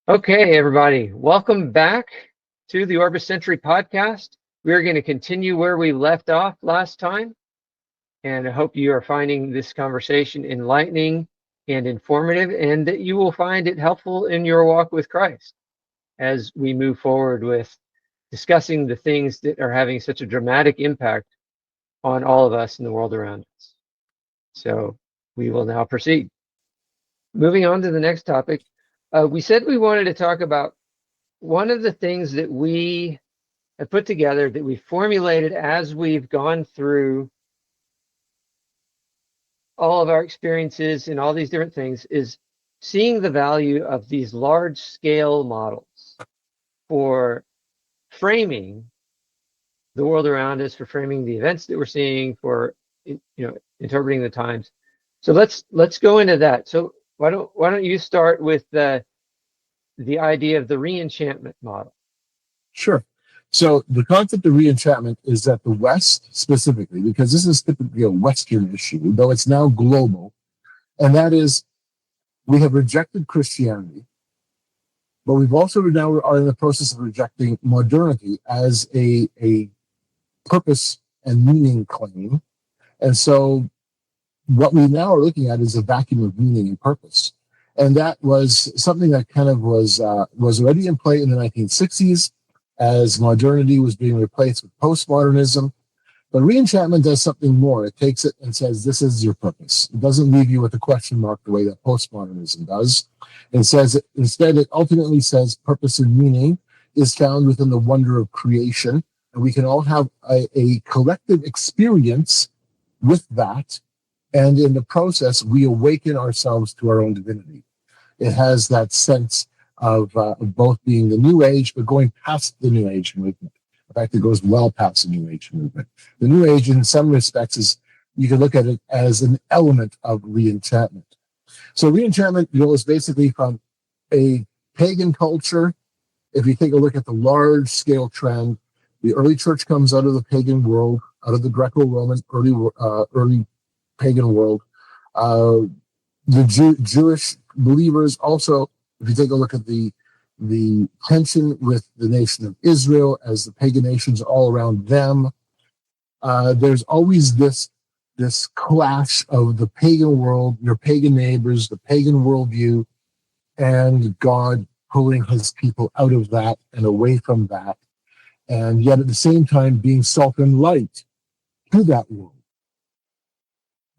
Okay, everybody, welcome back to the Orbis Sentry podcast. We're going to continue where we left off last time, and I hope you are finding this conversation enlightening and informative, and that you will find it helpful in your walk with Christ as we move forward with discussing the things that are having such a dramatic impact on all of us in the world around us. So we will now proceed. Moving on to the next topic, we said we wanted to talk about one of the things that we have put together, that we formulated as we've gone through all of our experiences and all these different things, is seeing the value of these large scale models for framing the world around us, for framing the events that we're seeing, for interpreting the times. So let's go into that. So why don't you start with the idea of the re-enchantment model? Sure. So the concept of re-enchantment is that the West specifically, because this is typically a Western issue, though it's now global, and that is we have rejected Christianity, but we've also now are in the process of rejecting modernity as a purpose and meaning claim. And so what we now are looking at is a vacuum of meaning and purpose. And that was something that kind of was already in play in the 1960s as modernity was being replaced with postmodernism. But re-enchantment does something more. It takes it and says, this is your purpose. It doesn't leave you with a question mark the way that postmodernism does. Instead, it ultimately says purpose and meaning is found within the wonder of creation. And we can all have a collective experience with that. And in the process, we awaken ourselves to our own divinity. It has that sense of both being the New Age, but going past the New Age movement. In fact, it goes well past the New Age movement. The New Age, in some respects, is you can look at it as an element of re-enchantment. So re-enchantment goes basically from a pagan culture. If you take a look at the large-scale trend, the early church comes out of the pagan world, out of the Greco-Roman early pagan world. The Jewish believers also, if you take a look at the tension with the nation of Israel as the pagan nations all around them, there's always this clash of the pagan world, your pagan neighbors, the pagan worldview, and God pulling his people out of that and away from that, and yet at the same time being salt and light to that world.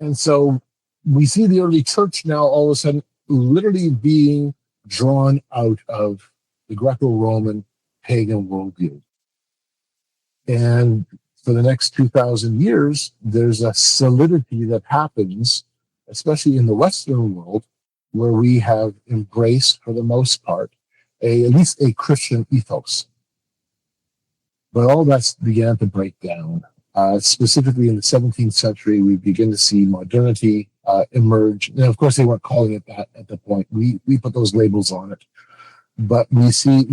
And so we see the early church now all of a sudden literally being drawn out of the Greco-Roman pagan worldview. And for the next 2,000 years, there's a solidity that happens, especially in the Western world, where we have embraced, for the most part, at least a Christian ethos. But all that began to break down. Specifically in the 17th century, we begin to see modernity emerge. And of course, they weren't calling it that at the point. We put those labels on it. But we see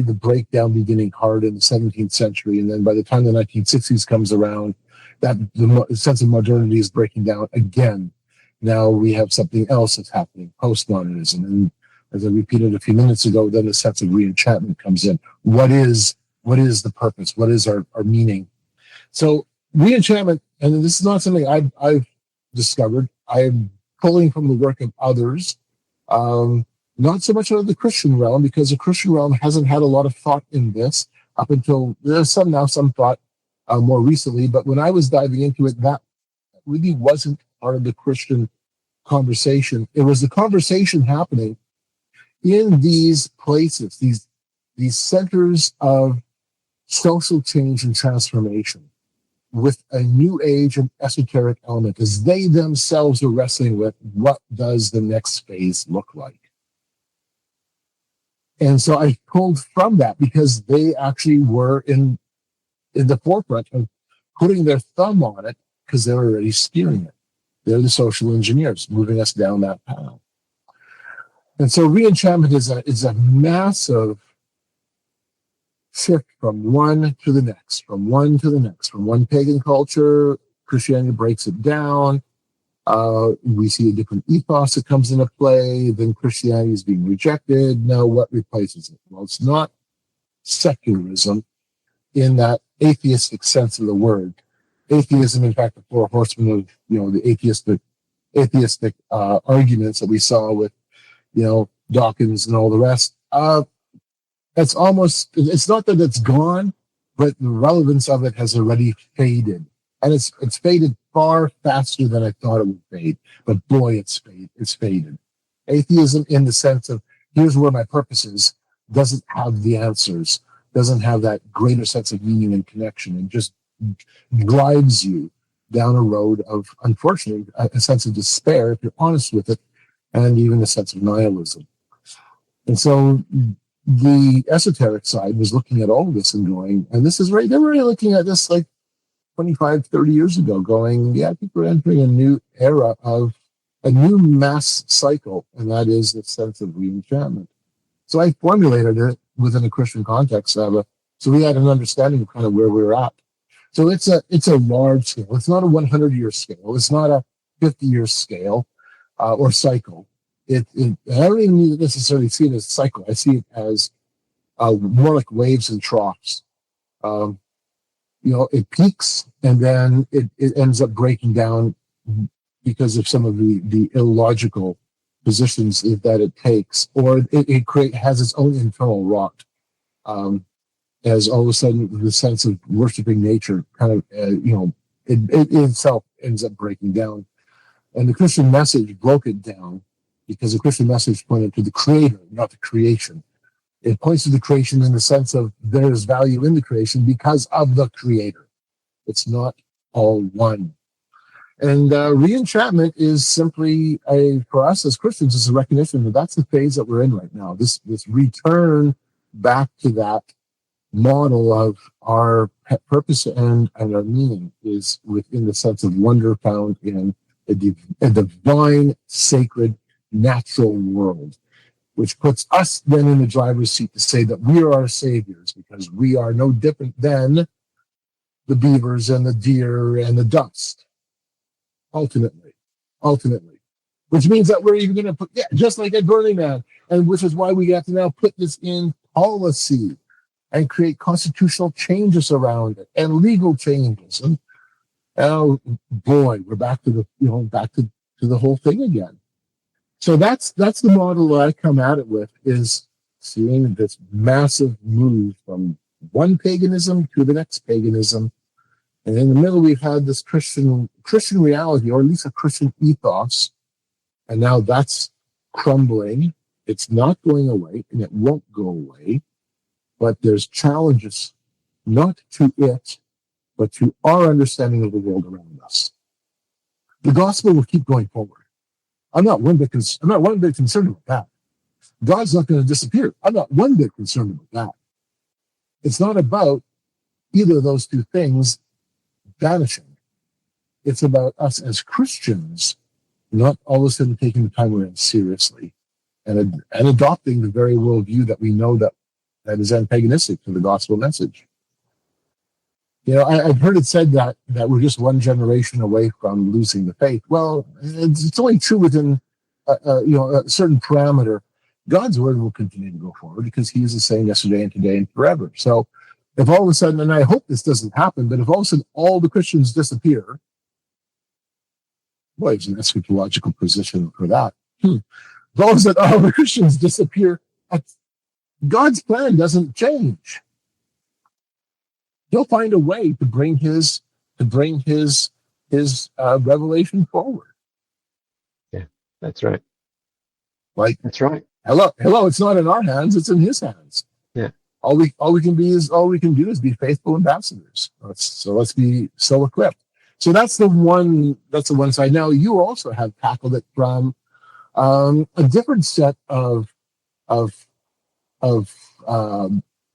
the breakdown beginning hard in the 17th century. And then by the time the 1960s comes around, that the sense of modernity is breaking down again. Now we have something else that's happening, postmodernism. And as I repeated a few minutes ago, then the sense of re-enchantment comes in. What is the purpose? What is our meaning? So re-enchantment, and this is not something I've discovered. I am pulling from the work of others, not so much out of the Christian realm, because the Christian realm hasn't had a lot of thought in this up until there's some thought more recently. But when I was diving into it, that really wasn't part of the Christian conversation. It was the conversation happening in these places, these centers of social change and transformation, with a new age and esoteric element, as they themselves are wrestling with what does the next phase look like. And so I pulled from that because they actually were in the forefront of putting their thumb on it, because they were already steering it. They're the social engineers moving us down that path. And so re-enchantment is a massive shift from one to the next, from one pagan culture. Christianity breaks it down, We see a different ethos that comes into play. Then Christianity is being rejected. Now, what replaces it? Well, it's not secularism in that atheistic sense of the word. Atheism, in fact, the four horsemen of the atheistic arguments that we saw with Dawkins and all the rest. It's not that it's gone, but the relevance of it has already faded, and it's faded far faster than I thought it would fade. But boy, it's faded. Atheism, in the sense of here's where my purpose is, doesn't have the answers, doesn't have that greater sense of meaning and connection, and just drives you down a road of, unfortunately, a sense of despair, if you're honest with it, and even a sense of nihilism. And so the esoteric side was looking at all of this and going, and this is right, they were looking at this like 25, 30 years ago, going, yeah, I think we're entering a new era of a new mass cycle, and that is the sense of re-enchantment. So I formulated it within a Christian context, so we had an understanding of kind of where we were at. So it's a large scale. It's not a 100-year scale. It's not a 50-year scale or cycle. I don't even necessarily see it as a cycle. I see it as more like waves and troughs. It peaks and then it ends up breaking down because of some of the illogical positions that it takes, or it has its own internal rot. As all of a sudden the sense of worshiping nature kind of, it itself ends up breaking down. And the Christian message broke it down because the Christian message pointed to the creator, not the creation. It points to the creation in the sense of there's value in the creation because of the creator. It's not all one. And re-enchantment is simply for us as Christians, is a recognition that that's the phase that we're in right now. This return back to that model of our purpose and our meaning is within the sense of wonder found in a divine, sacred, natural world, which puts us then in the driver's seat to say that we are our saviors because we are no different than the beavers and the deer and the dust. Ultimately, which means that we're even going to put, just like at Burning Man, and which is why we have to now put this in policy and create constitutional changes around it and legal changes. And oh boy, we're back to the whole thing again. So that's the model that I come at it with, is seeing this massive move from one paganism to the next paganism. And in the middle, we've had this Christian reality, or at least a Christian ethos. And now that's crumbling. It's not going away, and it won't go away. But there's challenges, not to it, but to our understanding of the world around us. The gospel will keep going forward. I'm not one bit concerned about that. God's not going to disappear. I'm not one bit concerned about that. It's not about either of those two things vanishing. It's about us as Christians not all of a sudden taking the time we're in seriously and adopting the very worldview that we know that is antagonistic to the gospel message. I've heard it said that we're just one generation away from losing the faith. Well, it's only true within a certain parameter. God's word will continue to go forward because he is the same yesterday and today and forever. So if all of a sudden, and I hope this doesn't happen, but if all of a sudden all the Christians disappear, boy, it's an eschatological position for that. If all of a sudden all the Christians disappear, God's plan doesn't change. He'll find a way to bring his revelation forward. Yeah, that's right. That's right. Hello, it's not in our hands, it's in his hands. Yeah. All we can do is be faithful ambassadors. Let's be so equipped. So that's the one side. Now you also have tackled it from a different set of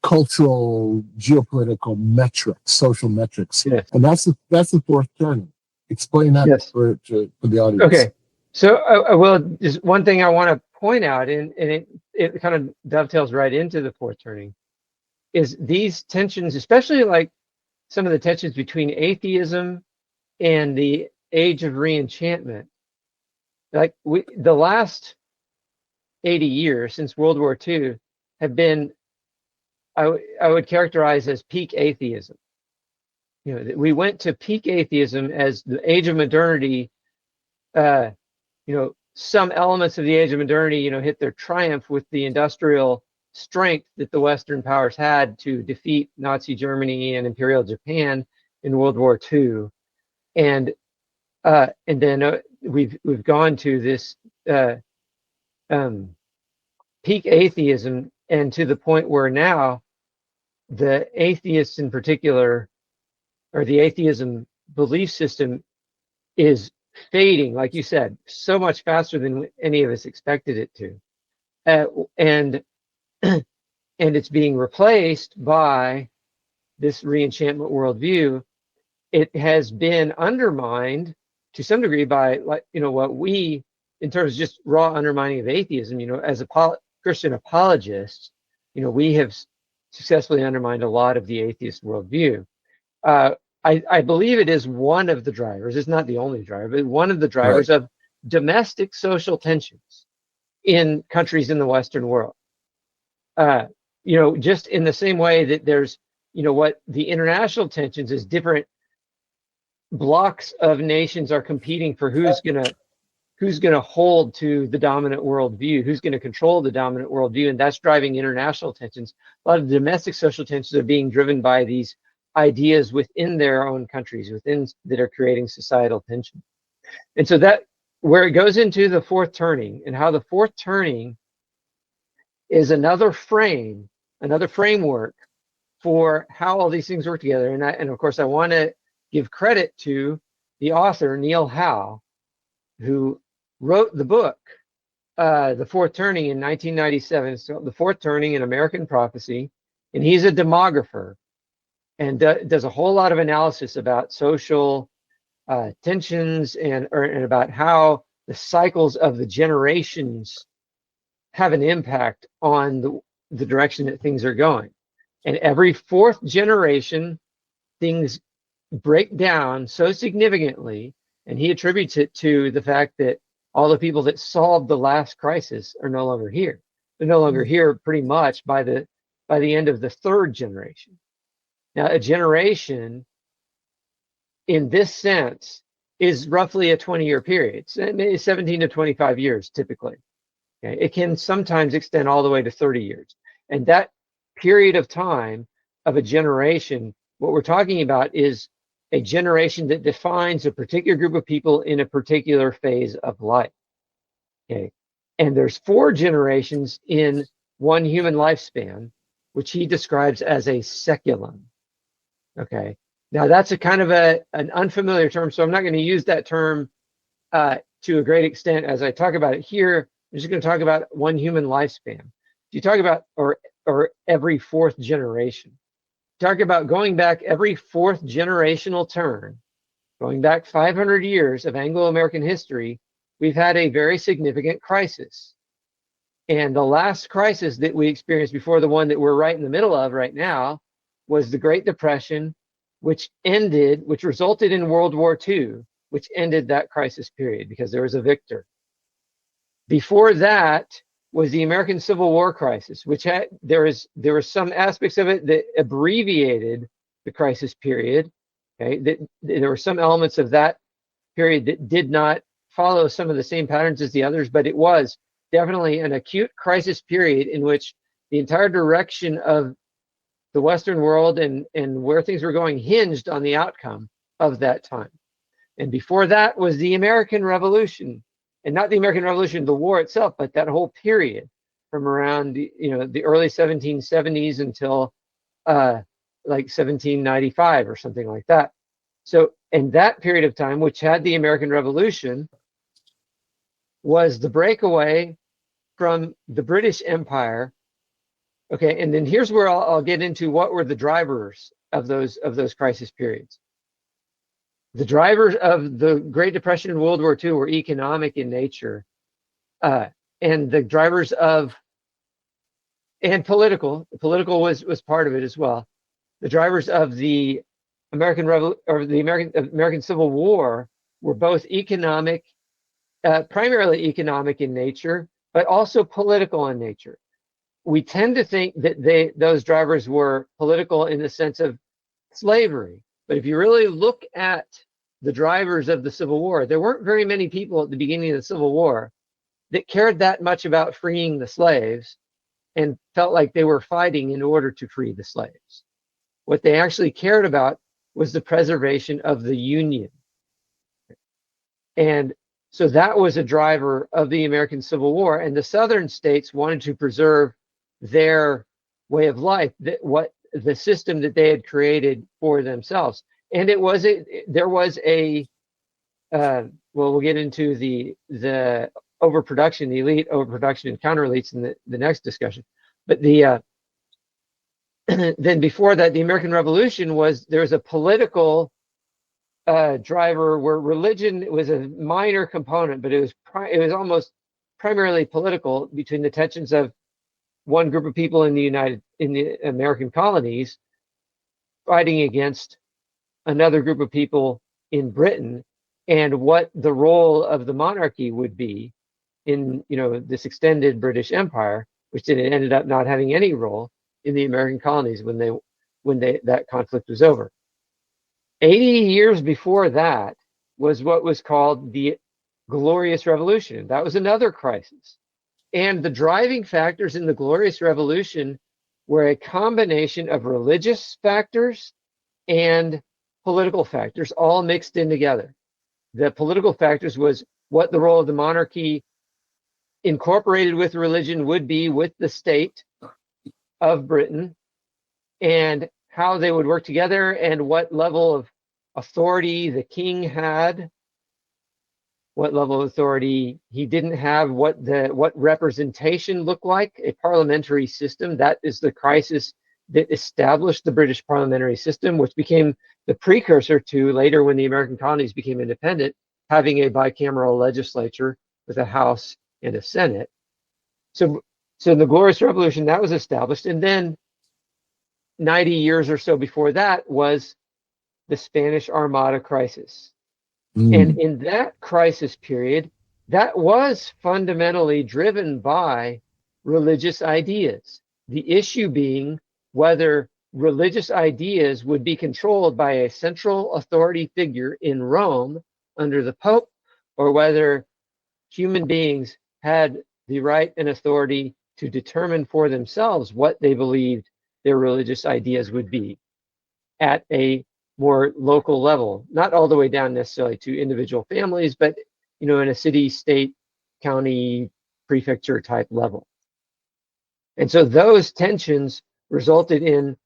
cultural, geopolitical metrics, social metrics. Yes. And that's the fourth turning. Explain that for the audience. Okay. So I will, just one thing I want to point out, and it kind of dovetails right into the fourth turning, is these tensions, especially like some of the tensions between atheism and the age of re-enchantment. like the last 80 years since World War II have been, I would characterize as peak atheism. We went to peak atheism as the age of modernity. Some elements of the age of modernity, hit their triumph with the industrial strength that the Western powers had to defeat Nazi Germany and Imperial Japan in World War II, and then we've gone to this peak atheism, and to the point where now the atheists in particular, or the atheism belief system, is fading, like you said, so much faster than any of us expected it to, and it's being replaced by this re-enchantment worldview. It has been undermined to some degree by, like, what we, in terms of just raw undermining of atheism, as a Christian apologists, we have successfully undermined a lot of the atheist worldview. I believe it is one of the drivers, it's not the only driver, but one of the drivers of domestic social tensions in countries in the Western world. Just in the same way that there's, what the international tensions is, different blocks of nations are competing for who's gonna hold to the dominant worldview, who's gonna control the dominant worldview, and that's driving international tensions. A lot of domestic social tensions are being driven by these ideas within their own countries, that are creating societal tension. And so that, where it goes into the fourth turning, and how the fourth turning is another framework for how all these things work together. And of course, I want to give credit to the author, Neil Howe, who wrote the book, The Fourth Turning, in 1997. So The Fourth Turning, An American Prophecy. And he's a demographer, and does a whole lot of analysis about social tensions, and about how the cycles of the generations have an impact on the direction that things are going. And every fourth generation, things break down so significantly, and he attributes it to the fact that all the people that solved the last crisis are no longer here. They're no longer here pretty much by the end of the third generation. Now, a generation in this sense is roughly a 20-year period, so maybe 17 to 25 years typically. Okay? It can sometimes extend all the way to 30 years. And that period of time of a generation, what we're talking about is a generation that defines a particular group of people in a particular phase of life. Okay? And there's 4 generations in one human lifespan, which he describes as a seculum. Okay. Now that's a kind of an unfamiliar term, so I'm not going to use that term to a great extent as I talk about it here. I'm just going to talk about one human lifespan. You talk about, or every fourth generation. Talk about going back every fourth generational turn, going back 500 years of Anglo-American history, we've had a very significant crisis. And the last crisis that we experienced before the one that we're right in the middle of right now was the Great Depression, which resulted in World War II, which ended that crisis period because there was a victor. Before that was the American Civil War crisis, which there were some aspects of it that abbreviated the crisis period. Okay, there were some elements of that period that did not follow some of the same patterns as the others, but it was definitely an acute crisis period in which the entire direction of the Western world and where things were going hinged on the outcome of that time. And before that was the American Revolution, and not the American Revolution, the war itself, but that whole period from around the early 1770s until like 1795 or something like that. So in that period of time, which had the American Revolution, was the breakaway from the British Empire. Okay, and then here's where I'll get into what were the drivers of those crisis periods. The drivers of the Great Depression and World War II were economic in nature, and the drivers and political was part of it as well. The drivers of the American Civil War were both economic primarily economic in nature, but also political in nature. We tend to think that those drivers were political in the sense of slavery. But if you really look at the drivers of the Civil War, there weren't very many people at the beginning of the Civil War that cared that much about freeing the slaves and felt like they were fighting in order to free the slaves. What they actually cared about was the preservation of the Union. And so that was a driver of the American Civil War. And the Southern states wanted to preserve their way of life, the system that they had created for themselves. And there was a well, we'll get into the overproduction, the elite overproduction and counter elites in the next discussion. But then before that, the American Revolution there was a political driver where religion was a minor component, but it was almost primarily political, between the tensions of one group of people in the American colonies fighting against another group of people in Britain, and what the role of the monarchy would be in this extended British Empire, which ended up not having any role in the American colonies when that conflict was over. 80 years before that was what was called the Glorious Revolution. That was another crisis. And the driving factors in the Glorious Revolution were a combination of religious factors and political factors all mixed in together. The political factors was what the role of the monarchy incorporated with religion would be with the state of Britain, and how they would work together, and what level of authority the king had, what level of authority he didn't have, what representation looked like. A parliamentary system, that is the crisis that established the British parliamentary system, which became the precursor to later, when the American colonies became independent, having a bicameral legislature with a House and a Senate. So the Glorious Revolution, that was established. And then 90 years or so before that was the Spanish Armada crisis. And in that crisis period, that was fundamentally driven by religious ideas. The issue being whether religious ideas would be controlled by a central authority figure in Rome under the Pope, or whether human beings had the right and authority to determine for themselves what they believed their religious ideas would be at a more local level, not all the way down necessarily to individual families, but in a city, state, county, prefecture type level. And so those tensions resulted in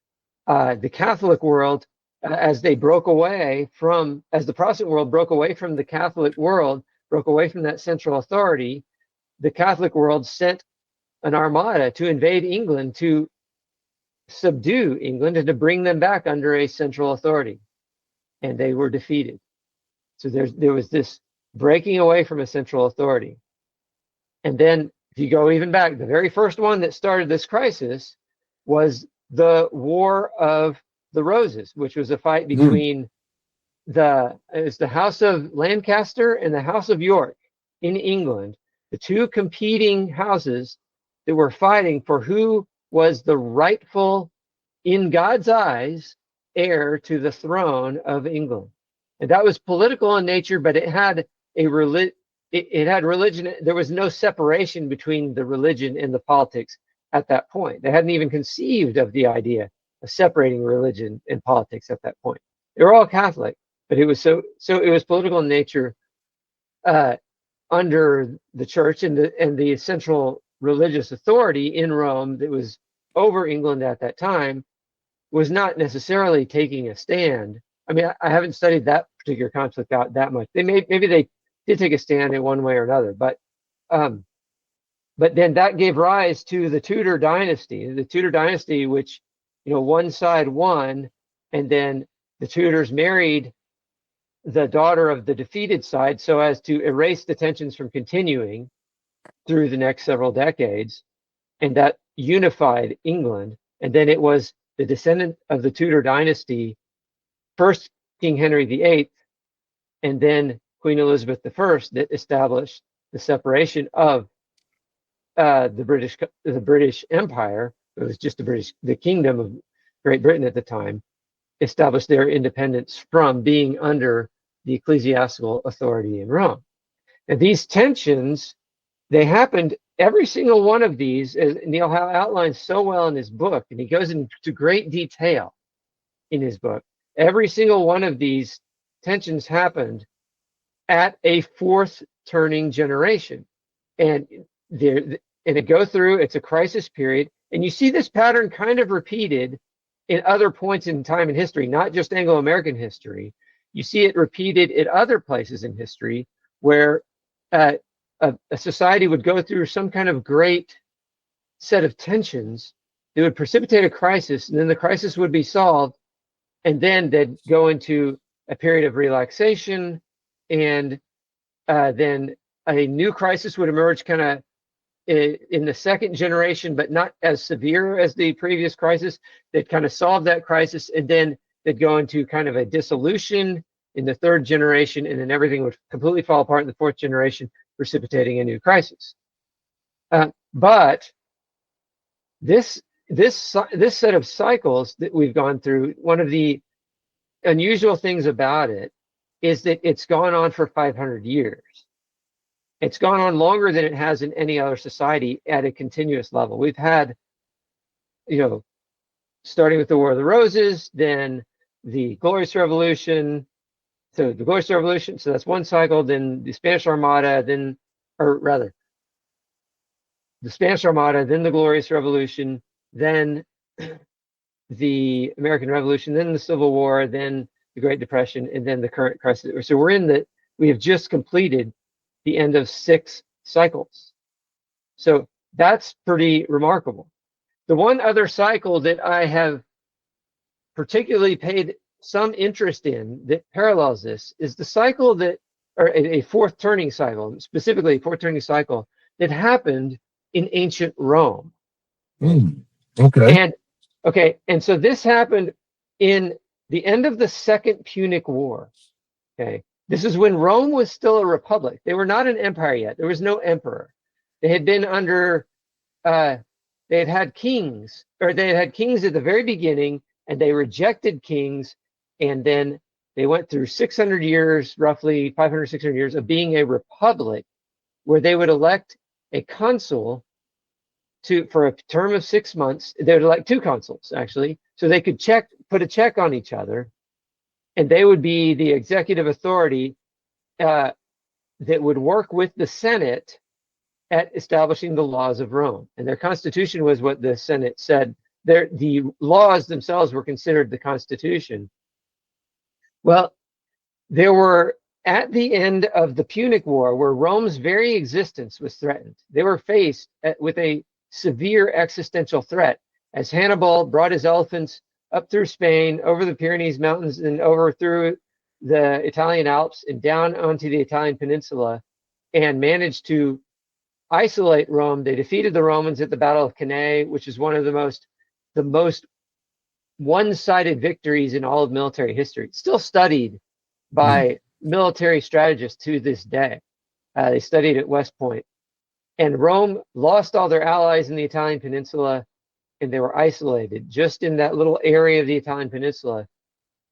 the Catholic world, as the Protestant world broke away from the Catholic world, broke away from that central authority. The Catholic world sent an armada to invade England, to subdue England, and to bring them back under a central authority. And they were defeated. So there was this breaking away from a central authority. And then, if you go even back, the very first one that started this crisis was the War of the Roses, which was a fight between the House of Lancaster and the House of York in England, the two competing houses that were fighting for who was the rightful, in God's eyes, heir to the throne of England. And that was political in nature, but it had religion. There was no separation between the religion and the politics at that point. They hadn't even conceived of the idea of separating religion and politics at that point. They were all Catholic, but it was it was political in nature under the church and the central religious authority in Rome that was over England at that time was not necessarily taking a stand. I mean, I haven't studied that particular conflict out that much. Maybe they did take a stand in one way or another, but then that gave rise to the Tudor dynasty. The Tudor dynasty, which one side won, and then the Tudors married the daughter of the defeated side so as to erase the tensions from continuing through the next several decades, and that unified England. And then it was the descendant of the Tudor dynasty, first King Henry VIII, and then Queen Elizabeth I, that established the separation of the British Empire. It was just the Kingdom of Great Britain at the time, established their independence from being under the ecclesiastical authority in Rome. And these tensions, they happened, every single one of these, as Neil Howe outlines so well in his book, and he goes into great detail in his book. Every single one of these tensions happened at a fourth turning generation. And it go through, it's a crisis period. And you see this pattern kind of repeated in other points in time in history, not just Anglo-American history. You see it repeated at other places in history where a society would go through some kind of great set of tensions that would precipitate a crisis, and then the crisis would be solved, and then they'd go into a period of relaxation, and then a new crisis would emerge kind of in the second generation, but not as severe as the previous crisis. They'd kind of solve that crisis, and then they'd go into kind of a dissolution in the third generation, and then everything would completely fall apart in the fourth generation, precipitating a new crisis. But this set of cycles that we've gone through, one of the unusual things about it is that it's gone on for 500 years. It's gone on longer than it has in any other society at a continuous level. We've had, starting with the War of the Roses, then the Glorious Revolution. So the Glorious Revolution, so that's one cycle, then the Spanish Armada, the Spanish Armada, then the Glorious Revolution, then the American Revolution, then the Civil War, then the Great Depression, and then the current crisis. So we have just completed the end of 6 cycles. So that's pretty remarkable. The one other cycle that I have particularly paid some interest in that parallels this is the cycle or a fourth turning cycle, specifically a fourth turning cycle that happened in ancient Rome. Okay. And so this happened in the end of the Second Punic War. Okay. This is when Rome was still a republic. They were not an empire yet. There was no emperor. They had been under, they had had kings at the very beginning, and they rejected kings. And then they went through 600 years, roughly 500, 600 years of being a republic, where they would elect a consul for a term of 6 months. They would elect 2 consuls, actually, so they could put a check on each other. And they would be the executive authority that would work with the Senate at establishing the laws of Rome. And their constitution was what the Senate said. The laws themselves were considered the Constitution. Well, there were, at the end of the Punic War, where Rome's very existence was threatened, they were faced with a severe existential threat as Hannibal brought his elephants up through Spain, over the Pyrenees Mountains, and over through the Italian Alps and down onto the Italian peninsula, and managed to isolate Rome. They defeated the Romans at the Battle of Cannae, which is one of the most one-sided victories in all of military history. It's still studied by military strategists to this day. They studied at West Point. And Rome lost all their allies in the Italian peninsula, and they were isolated just in that little area of the Italian peninsula.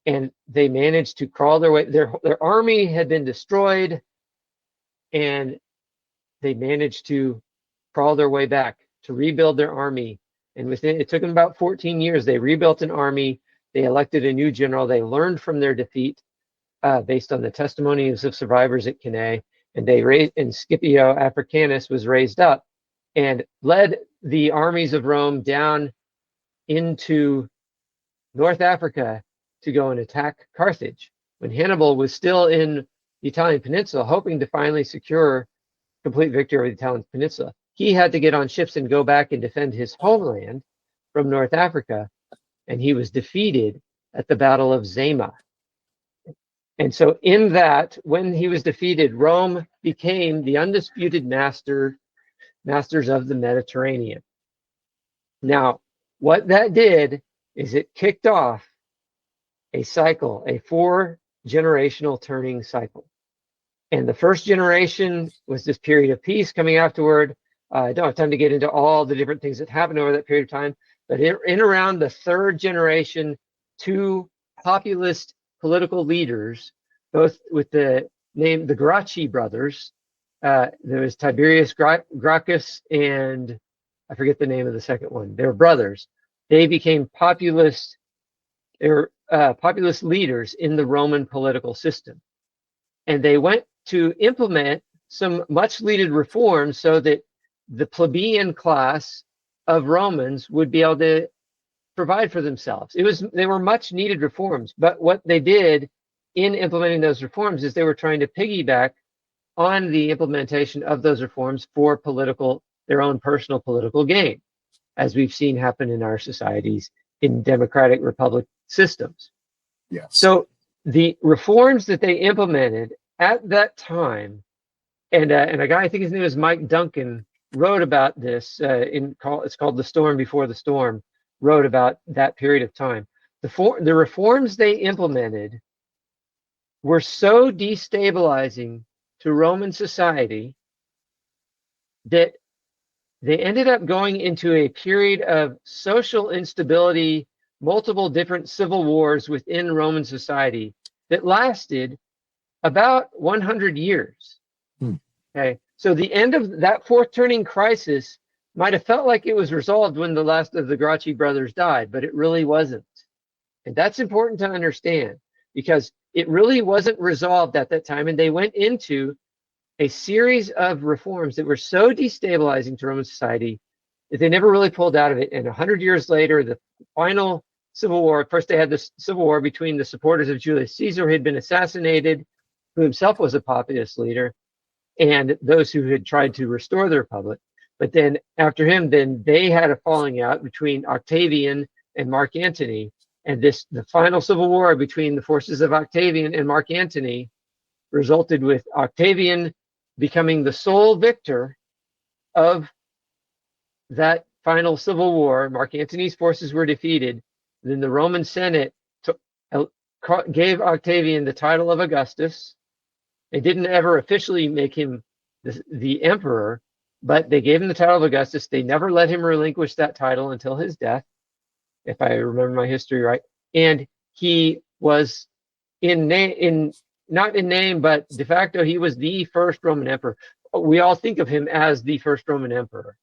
And they managed to crawl their way. Their army had been destroyed, and they managed to crawl their way back to rebuild their army. And it took them about 14 years. They rebuilt an army. They elected a new general. They learned from their defeat based on the testimonies of survivors at Cannae. And Scipio Africanus was raised up and led the armies of Rome down into North Africa to go and attack Carthage, when Hannibal was still in the Italian peninsula, hoping to finally secure complete victory over the Italian peninsula. He had to get on ships and go back and defend his homeland from North Africa, and he was defeated at the Battle of Zama. And so in that, when he was defeated, Rome became the undisputed masters of the Mediterranean. Now, what that did is it kicked off a cycle, a 4-generational turning cycle. And the first generation was this period of peace coming afterward. I don't have time to get into all the different things that happened over that period of time, but in around the third generation, two populist political leaders, both with the name the Gracchi brothers. There was Tiberius Gracchus and I forget the name of the second one. They were brothers. They became populist. They were populist leaders in the Roman political system, and they went to implement some much needed reforms so that the plebeian class of Romans would be able to provide for themselves. They were much needed reforms, but what they did in implementing those reforms is they were trying to piggyback on the implementation of those reforms for their own personal political gain, as we've seen happen in our societies in democratic republic systems. Yes. So the reforms that they implemented at that time, and a guy, I think his name is Mike Duncan, wrote about this it's called The Storm Before the Storm, wrote about that period of time. The reforms they implemented were so destabilizing to Roman society that they ended up going into a period of social instability, multiple different civil wars within Roman society that lasted about 100 years. Okay, so the end of that fourth turning crisis might have felt like it was resolved when the last of the Gracchi brothers died, but it really wasn't. And that's important to understand because it really wasn't resolved at that time. And they went into a series of reforms that were so destabilizing to Roman society that they never really pulled out of it. And 100 years later, the final civil war, first they had this civil war between the supporters of Julius Caesar, who had been assassinated, who himself was a populist leader, and those who had tried to restore the republic. But then after him, then they had a falling out between Octavian and Mark Antony. And the final civil war between the forces of Octavian and Mark Antony resulted with Octavian becoming the sole victor of that final civil war. Mark Antony's forces were defeated. Then the Roman Senate gave Octavian the title of Augustus. They didn't ever officially make him the emperor, but they gave him the title of Augustus. They never let him relinquish that title until his death, if I remember my history right. And he was not in name, but de facto, he was the first Roman emperor. We all think of him as the first Roman emperor.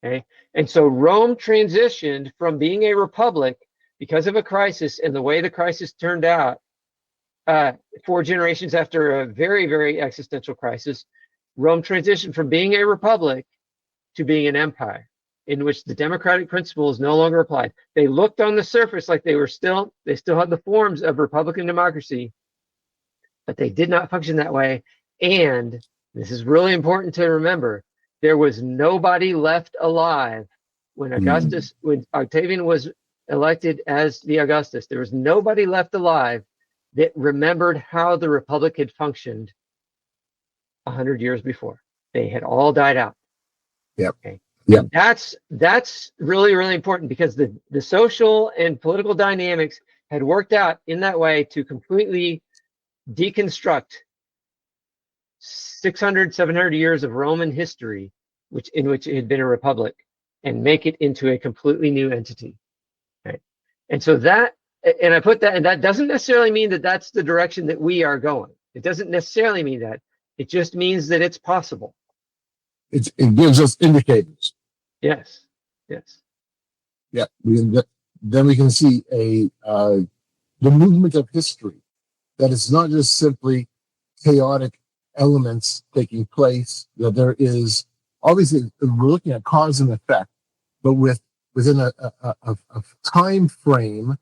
Okay, and so Rome transitioned from being a republic because of a crisis, and the way the crisis turned out. 4 generations after a very, very existential crisis, Rome transitioned from being a republic to being an empire in which the democratic principles no longer applied. They looked on the surface like they still had the forms of republican democracy, but they did not function that way. And this is really important to remember. There was nobody left alive when Octavian was elected as the Augustus. There was nobody left alive that remembered how the republic had functioned 100 years before. They had all died out. Yep. Okay. Yep. That's really, really important because the social and political dynamics had worked out in that way to completely deconstruct 600, 700 years of Roman history, in which it had been a republic, and make it into a completely new entity. Right? And so I put that, and that doesn't necessarily mean that that's the direction that we are going. It doesn't necessarily mean that. It just means that it's possible. It gives us indicators. Yes. Yeah. Then we can see the movement of history, that it's not just simply chaotic elements taking place, that there is, obviously, we're looking at cause and effect, but within a time frame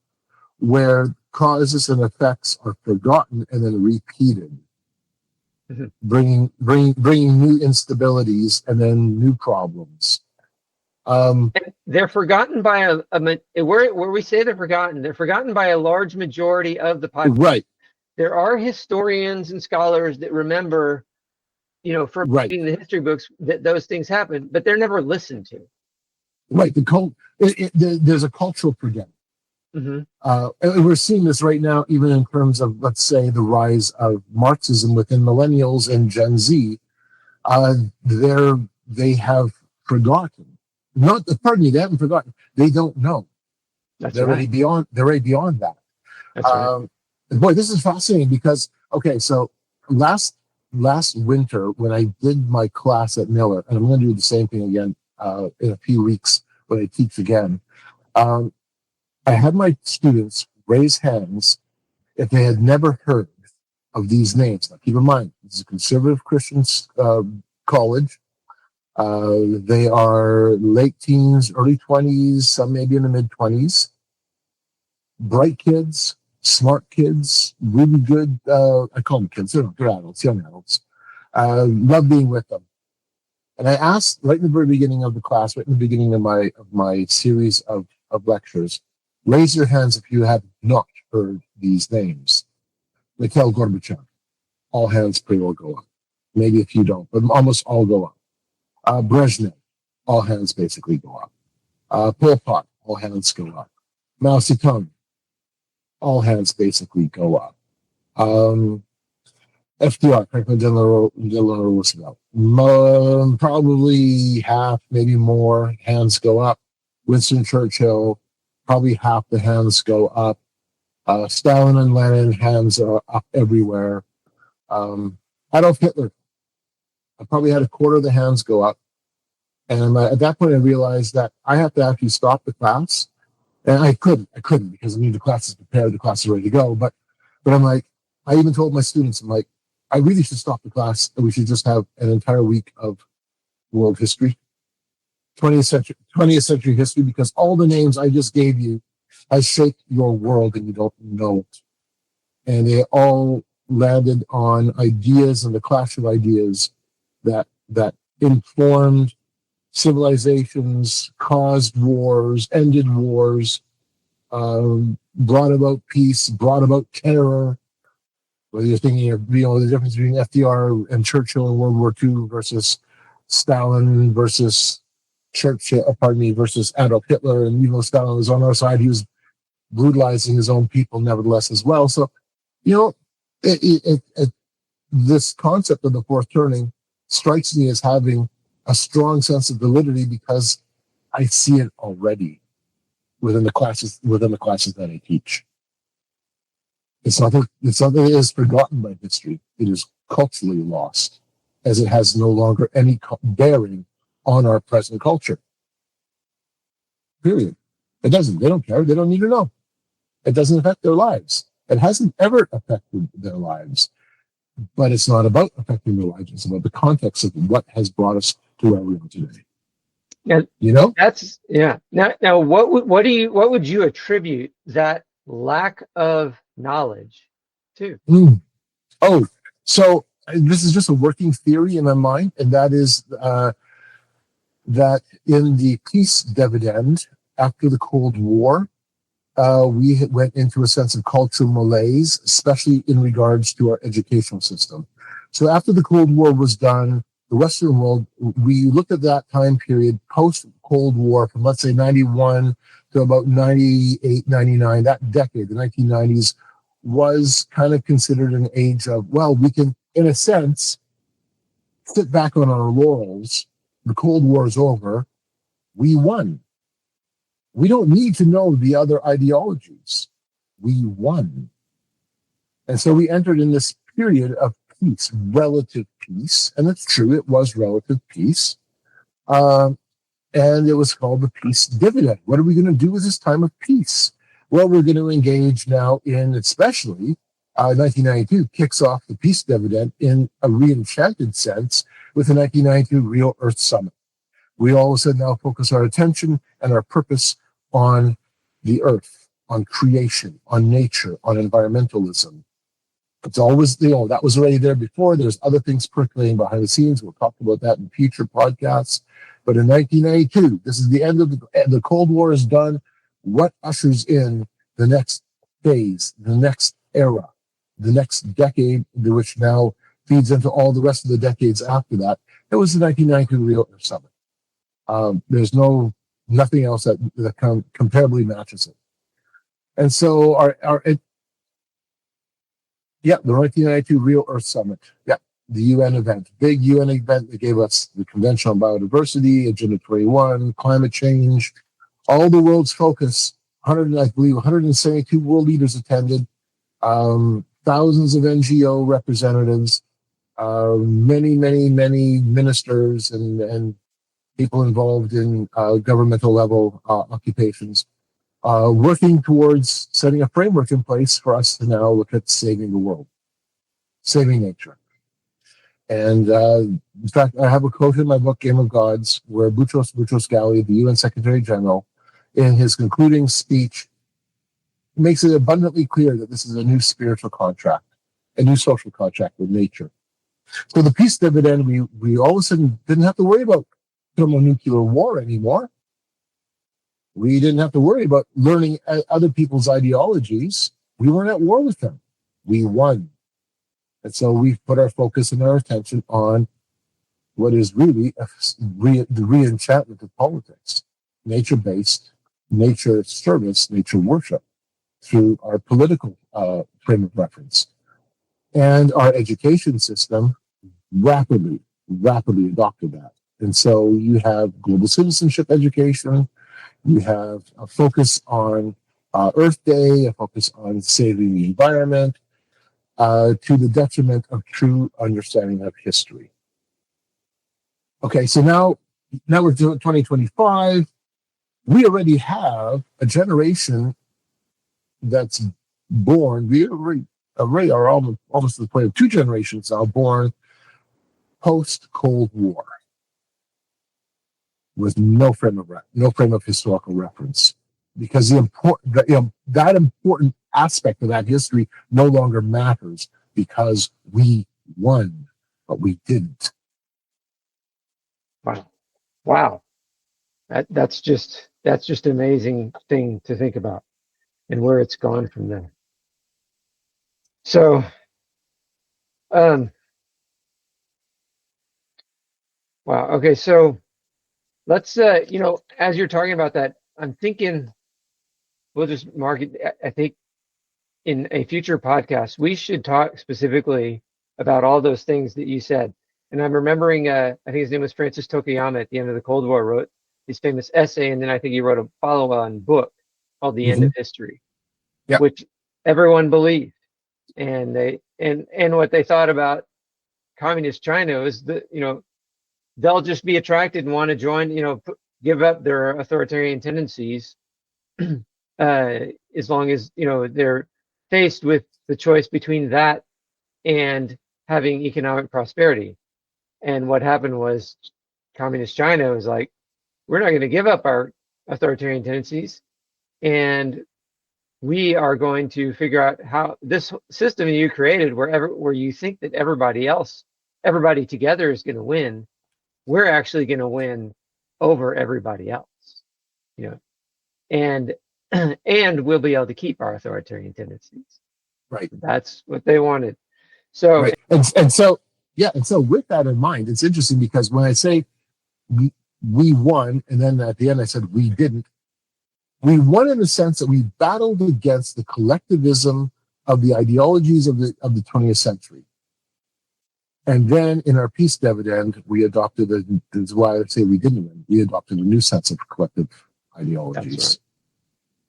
where causes and effects are forgotten and then repeated, bringing new instabilities and then new problems. And they're forgotten by where we say they're forgotten by a large majority of the population. Right. There are historians and scholars that remember, from reading the history books, that those things happen, but they're never listened to. Right. There's a cultural forgetting. Mm-hmm. And we're seeing this right now, even in terms of, let's say, the rise of Marxism within millennials and Gen Z. They have forgotten. Not, pardon me, they haven't forgotten. They don't know. That's They're already right. beyond. They're already beyond that. That's right. Boy, this is fascinating because okay, so last winter when I did my class at Miller, and I'm going to do the same thing again in a few weeks when I teach again. Um, I had my students raise hands if they had never heard of these names. Now, keep in mind, this is a conservative Christian college. They are late teens, early 20s, some maybe in the mid 20s. Bright kids, smart kids, really good. I call them kids, they're adults, young adults. Love being with them. And I asked right in the very beginning of the class, right in the beginning of my series of lectures, raise your hands if you have not heard these names. Mikhail Gorbachev, all hands pretty well go up. Maybe a few don't, but almost all go up. Brezhnev, all hands basically go up. Pol Pot, all hands go up. Mao Zedong, all hands basically go up. FDR, Franklin Delano Roosevelt, probably half, maybe more hands go up. Winston Churchill, probably half the hands go up. Stalin and Lenin, hands are up everywhere. Adolf Hitler, I probably had a quarter of the hands go up. And at that point, I realized that I have to actually stop the class. And I couldn't because I mean, the class is prepared, the class is ready to go. But I'm like, I even told my students, I'm like, I really should stop the class and we should just have an entire week of world history, 20th century history, because all the names I just gave you has shaped your world and you don't know it. And they all landed on ideas and the clash of ideas that informed civilizations, caused wars, ended wars, brought about peace, brought about terror. Whether you're thinking of, the difference between FDR and Churchill in World War II versus Stalin versus versus Adolf Hitler. And even though Stalin was on our side, he was brutalizing his own people nevertheless as well. So, this concept of the fourth turning strikes me as having a strong sense of validity because I see it already within the classes that I teach. It's not that it is forgotten by history. It is culturally lost, as it has no longer any bearing on our present culture. Period. It doesn't. They don't care. They don't need to know. It doesn't affect their lives. It hasn't ever affected their lives. But it's not about affecting their lives. It's about the context of what has brought us to where we are today. Yeah, that's yeah. Now, what would you attribute that lack of knowledge to? Oh, so this is just a working theory in my mind, and that is that in the peace dividend after the Cold War, we went into a sense of cultural malaise, especially in regards to our educational system. So after the Cold War was done, the Western world, we looked at that time period post-Cold War from, let's say, 91 to about 98, 99, that decade, the 1990s, was kind of considered an age of, well, we can, in a sense, sit back on our laurels. The Cold War is over. We won. We don't need to know the other ideologies. We won. And so we entered in this period of peace, relative peace. And it's true, it was relative peace. And it was called the peace dividend. What are we going to do with this time of peace? Well, we're going to engage now in, especially 1992 kicks off the peace dividend in a re-enchanted sense with the 1992 Real Earth Summit. We all of a sudden now focus our attention and our purpose on the earth, on creation, on nature, on environmentalism. It's always, that was already there before. There's other things percolating behind the scenes. We'll talk about that in future podcasts. But in 1992, this is the end of the Cold War is done. What ushers in the next phase, the next era, the next decade, which now feeds into all the rest of the decades after that? It was the 1992 Real Earth Summit. There's nothing else that comparably matches it. And so yeah, the 1992 Real Earth Summit. Yeah, the UN event, big UN event that gave us the Convention on Biodiversity, Agenda 21, climate change, all the world's focus. I believe 172 world leaders attended, thousands of NGO representatives, many ministers and people involved in governmental level occupations, working towards setting a framework in place for us to now look at saving the world, saving nature. And in fact, I have a quote in my book, Game of Gods, where Boutros Ghali, the UN Secretary General, in his concluding speech, makes it abundantly clear that this is a new spiritual contract, a new social contract with nature. So the peace dividend, we all of a sudden didn't have to worry about thermonuclear war anymore. We didn't have to worry about learning other people's ideologies. We weren't at war with them. We won. And so we've put our focus and our attention on what is really the re-enchantment of politics, nature-based, nature service, nature worship through our political frame of reference. And our education system rapidly adopted that. And so you have global citizenship education, you have a focus on Earth Day, a focus on saving the environment, to the detriment of true understanding of history. Okay, so now we're doing 2025. We already have a generation that's born. We already are almost to the point of two generations now born post-Cold War, with no frame of historical reference, because that important aspect of that history no longer matters because we won, but we didn't. Wow. That's just an amazing thing to think about, and where it's gone from there. So, wow. Okay, so let's as you're talking about that, I'm thinking we'll just mark it. I think in a future podcast we should talk specifically about all those things that you said. And I'm remembering, I think his name was Francis Tokuyama, at the end of the Cold War, wrote his famous essay, and then I think he wrote a follow-on book called The End of History, Yep. which everyone believed. And what they thought about communist China is that, they'll just be attracted and want to join, give up their authoritarian tendencies, as long as, they're faced with the choice between that and having economic prosperity. And what happened was communist China was like, we're not going to give up our authoritarian tendencies, and we are going to figure out how this system you created, where you think that everybody together is going to win, we're actually going to win over everybody else, and we'll be able to keep our authoritarian tendencies. Right. That's what they wanted. So, right. And so with that in mind, it's interesting because when I say we won, and then at the end I said we didn't, we won in the sense that we battled against the collectivism of the ideologies of the 20th century. And then in our peace dividend, we adopted, this is why I say we didn't win, we adopted a new sense of collective ideologies,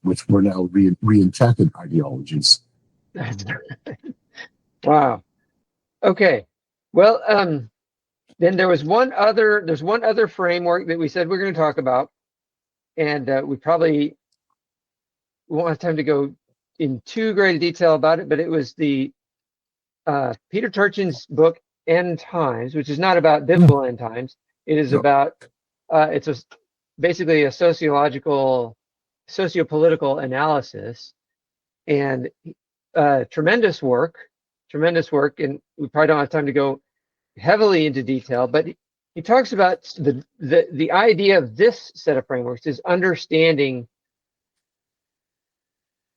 which were now re-enchanted ideologies. That's right. Wow. Okay. Well, then there's one other framework that we said we're going to talk about, and we probably won't have time to go in too great a detail about it, but it was the Peter Turchin's book End Times, which is not about biblical end times. It is about basically a sociopolitical analysis, and tremendous work, and we probably don't have time to go heavily into detail, but he talks about the idea of this set of frameworks is understanding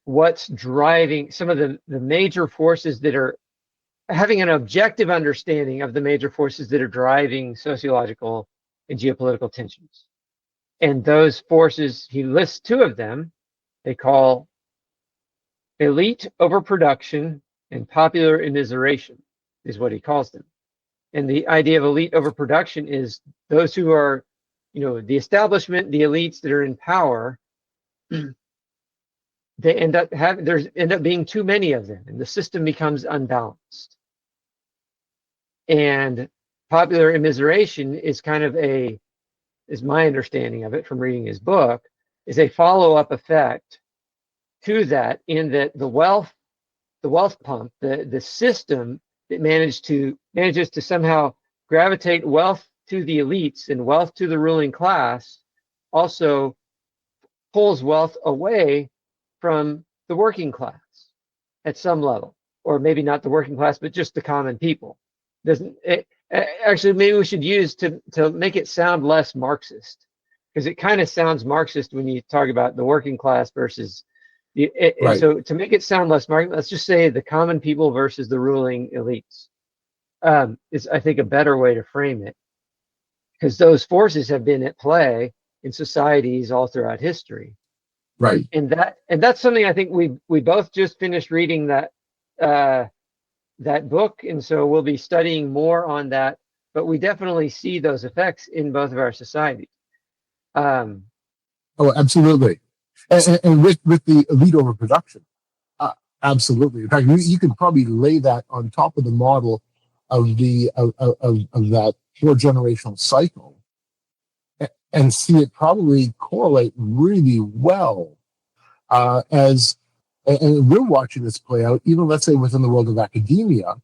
what's driving some of the major forces, that are having an objective understanding of the major forces that are driving sociological and geopolitical tensions. And those forces, he lists two of them, they call elite overproduction and popular immiseration is what he calls them. And the idea of elite overproduction is those who are, the establishment, the elites that are in power, they end up being too many of them, and the system becomes unbalanced. And popular immiseration is kind of is my understanding of it from reading his book, is a follow-up effect to that, in that the wealth pump, the system that manages to somehow gravitate wealth to the elites and wealth to the ruling class, also pulls wealth away from the working class at some level, or maybe not the working class, but just the common people. Actually, maybe we should use to make it sound less Marxist, because it kind of sounds Marxist when you talk about the working class versus and so to make it sound less Marxist, let's just say the common people versus the ruling elites is, I think, a better way to frame it, because those forces have been at play in societies all throughout history. Right. And that's something I think we both just finished reading that book, and so we'll be studying more on that. But we definitely see those effects in both of our societies. Oh, absolutely. And with the elite overproduction, absolutely. In fact, you could probably lay that on top of the model of that 4-generational cycle, and see it probably correlate really well and we're watching this play out, even, let's say, within the world of academia,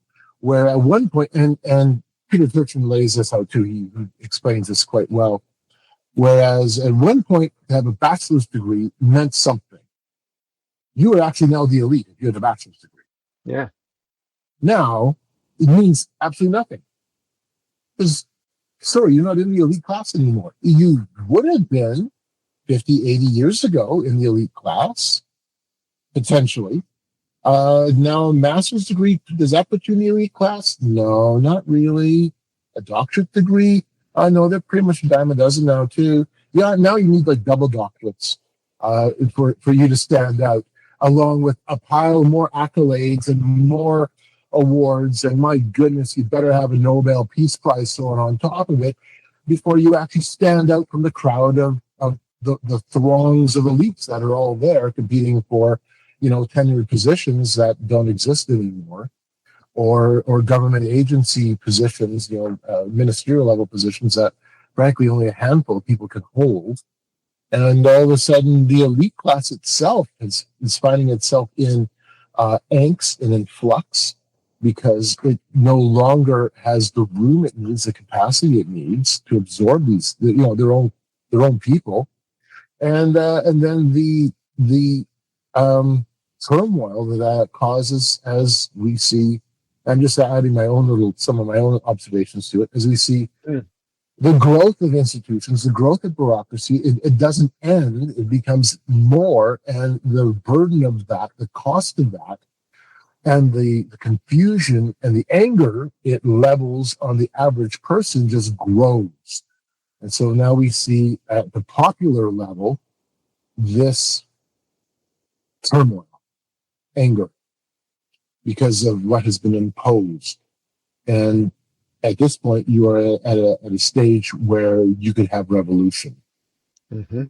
where at one point, and Peter Turchin lays this out too, he explains this quite well, whereas at one point, to have a bachelor's degree meant something. You were actually now the elite if you had a bachelor's degree. Yeah. Now, it means absolutely nothing. Because, sorry, you're not in the elite class anymore. You would have been 50, 80 years ago in the elite class, potentially. Now, a master's degree, does that put you in the elite class? No, not really. A doctorate degree? No, they're pretty much a dime a dozen now, too. Yeah, now you need like double doctorates for you to stand out, along with a pile more accolades and more awards. And my goodness, you better have a Nobel Peace Prize thrown on top of it before you actually stand out from the crowd of the throngs of elites that are all there competing for, tenured positions that don't exist anymore, or government agency positions, ministerial level positions that, frankly, only a handful of people can hold. And all of a sudden, the elite class itself is finding itself in angst and in flux, because it no longer has the room it needs, the capacity it needs to absorb these, their own people, and then the turmoil that causes, as we see. I'm just adding some of my own observations to it, as we see the growth of institutions, the growth of bureaucracy. It doesn't end; it becomes more, and the burden of that, the cost of that, and the confusion and the anger it levels on the average person just grows. And so now we see at the popular level this turmoil, anger, because of what has been imposed. And at this point, you are at a stage where you could have revolution. Mm-hmm.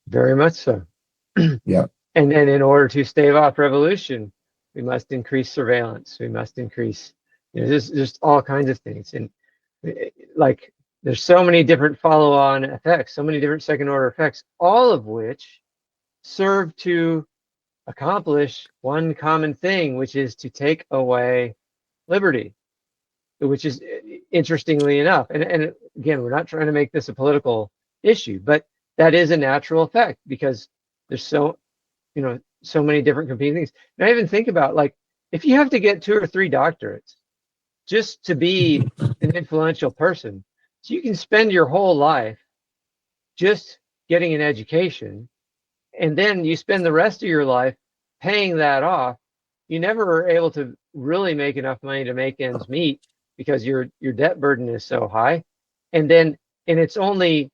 Very much so. Yeah. And then in order to stave off revolution, we must increase surveillance. We must increase, there's just all kinds of things. And like, there's so many different follow-on effects, so many different second-order effects, all of which serve to accomplish one common thing, which is to take away liberty, which is, interestingly enough, and again, we're not trying to make this a political issue, but that is a natural effect, because there's so many different competing things. And I even think about, like, if you have to get 2 or 3 doctorates just to be an influential person, so you can spend your whole life just getting an education, and then you spend the rest of your life paying that off. You never are able to really make enough money to make ends meet, because your debt burden is so high. And it's only,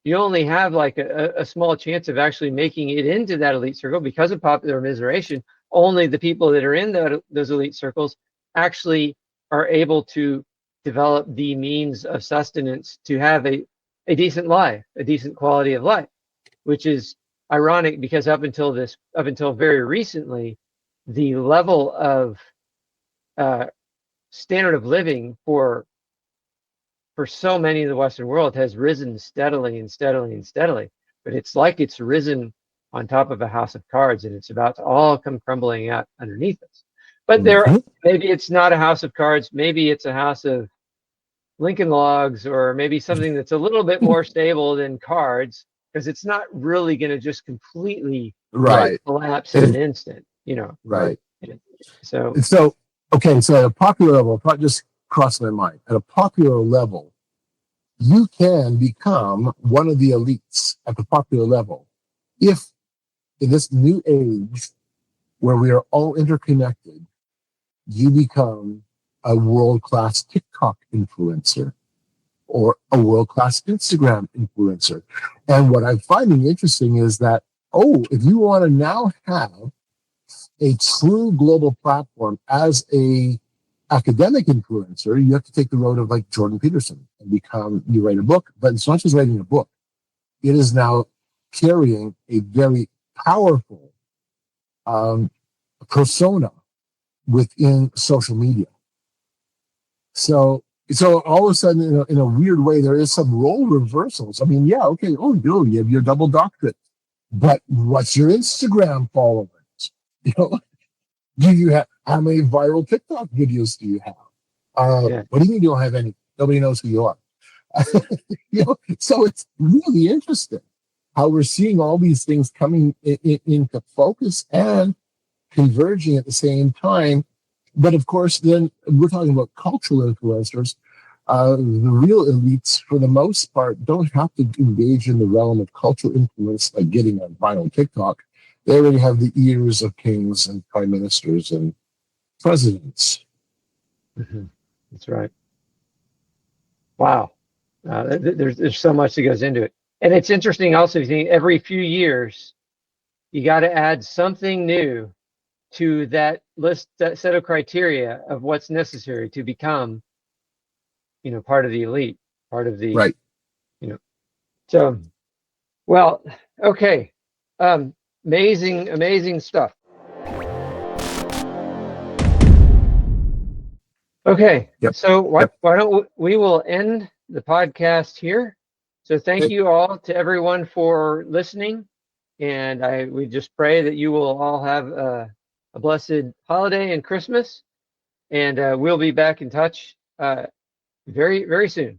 you only have like a small chance of actually making it into that elite circle because of popular immiseration. Only the people that are in those elite circles actually are able to develop the means of sustenance to have a decent life, a decent quality of life, which is ironic because up until very recently, the level of standard of living for so many in the Western world has risen steadily and steadily and steadily. But it's like it's risen on top of a house of cards, and it's about to all come crumbling out underneath us. But maybe it's not a house of cards. Maybe it's a house of Lincoln Logs, or maybe something that's a little bit more stable than cards, because it's not really going to just completely collapse in an instant, Right. So okay, so at a popular level, thought just crossed my mind. At a popular level, you can become one of the elites at the popular level if, in this new age where we are all interconnected, you become a world-class TikTok influencer or a world-class Instagram influencer. And what I'm finding interesting is that, if you want to now have a true global platform as a academic influencer, you have to take the road of like Jordan Peterson and you write a book, but it's not just writing a book. It is now carrying a very powerful persona within social media. So all of a sudden, in a weird way, there is some role reversals. I mean, yeah, okay, you have your double doctorate, but what's your Instagram followers? Do you have, how many viral TikTok videos do you have? What do you mean you don't have any? Nobody knows who you are. So it's really interesting how we're seeing all these things coming into focus and converging at the same time. But of course, then we're talking about cultural influencers. The real elites, for the most part, don't have to engage in the realm of cultural influence like getting on viral TikTok. They already have the ears of kings and prime ministers and presidents. Mm-hmm. That's right. Wow. There's so much that goes into it. And it's interesting also, if you think every few years, you got to add something new to that list, that set of criteria of what's necessary to become, part of the elite, part of the, so, well, okay. Amazing stuff. Okay. Yep. So why don't we will end the podcast here. So thank you all to everyone for listening. And we just pray that you will all have a blessed holiday and Christmas. And we'll be back in touch very, very soon.